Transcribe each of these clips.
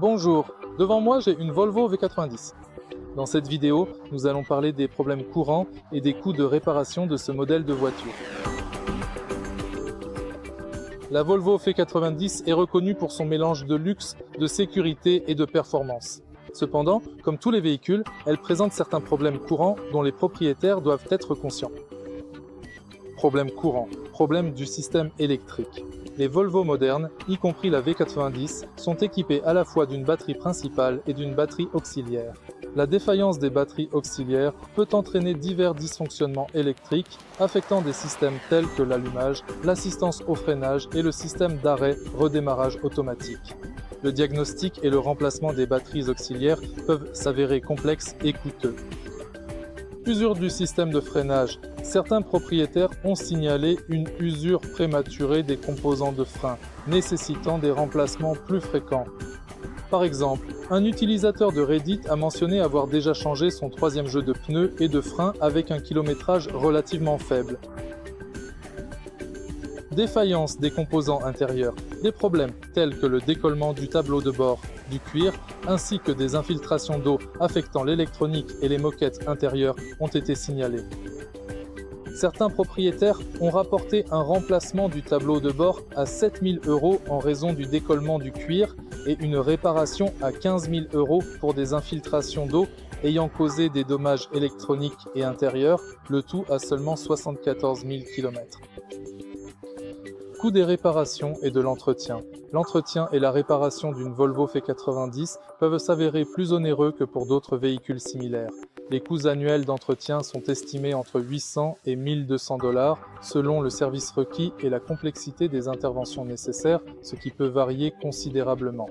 Bonjour, devant moi j'ai une Volvo V90. Dans cette vidéo, nous allons parler des problèmes courants et des coûts de réparation de ce modèle de voiture. La Volvo V90 est reconnue pour son mélange de luxe, de sécurité et de performance. Cependant, comme tous les véhicules, elle présente certains problèmes courants dont les propriétaires doivent être conscients. Problème courant, problème du système électrique. Les Volvo modernes, y compris la V90, sont équipées à la fois d'une batterie principale et d'une batterie auxiliaire. La défaillance des batteries auxiliaires peut entraîner divers dysfonctionnements électriques, affectant des systèmes tels que l'allumage, l'assistance au freinage et le système d'arrêt-redémarrage automatique. Le diagnostic et le remplacement des batteries auxiliaires peuvent s'avérer complexes et coûteux. Usure du système de freinage. Certains propriétaires ont signalé une usure prématurée des composants de frein, nécessitant des remplacements plus fréquents. Par exemple, un utilisateur de Reddit a mentionné avoir déjà changé son troisième jeu de pneus et de frein avec un kilométrage relativement faible. Défaillance des composants intérieurs. Des problèmes tels que le décollement du tableau de bord, du cuir, ainsi que des infiltrations d'eau affectant l'électronique et les moquettes intérieures ont été signalés. Certains propriétaires ont rapporté un remplacement du tableau de bord à 7 000 € en raison du décollement du cuir et une réparation à 15 000 € pour des infiltrations d'eau ayant causé des dommages électroniques et intérieurs, le tout à seulement 74 000 km. Coût des réparations et de l'entretien. L'entretien et la réparation d'une Volvo V90 peuvent s'avérer plus onéreux que pour d'autres véhicules similaires. Les coûts annuels d'entretien sont estimés entre 800 et 1200 $ selon le service requis et la complexité des interventions nécessaires, ce qui peut varier considérablement.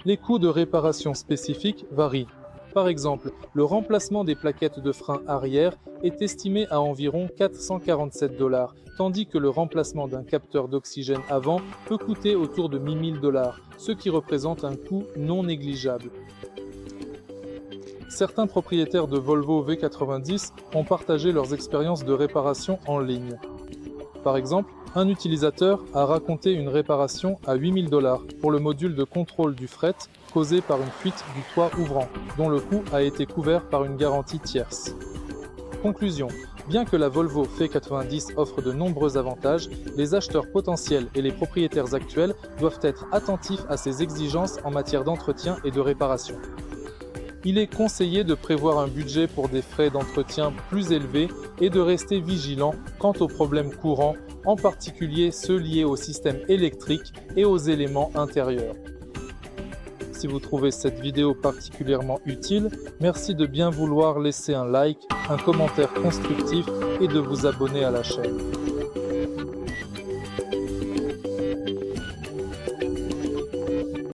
Les coûts de réparation spécifiques varient. Par exemple, le remplacement des plaquettes de frein arrière est estimé à environ 447 $, tandis que le remplacement d'un capteur d'oxygène avant peut coûter autour de 1 000 $, ce qui représente un coût non négligeable. Certains propriétaires de Volvo V90 ont partagé leurs expériences de réparation en ligne. Par exemple, un utilisateur a raconté une réparation à 8 000 $ pour le module de contrôle du fret causé par une fuite du toit ouvrant, dont le coût a été couvert par une garantie tierce. Conclusion. Bien que la Volvo V90 offre de nombreux avantages, les acheteurs potentiels et les propriétaires actuels doivent être attentifs à ses exigences en matière d'entretien et de réparation. Il est conseillé de prévoir un budget pour des frais d'entretien plus élevés et de rester vigilant quant aux problèmes courants, en particulier ceux liés au système électrique et aux éléments intérieurs. Si vous trouvez cette vidéo particulièrement utile, merci de bien vouloir laisser un like, un commentaire constructif et de vous abonner à la chaîne.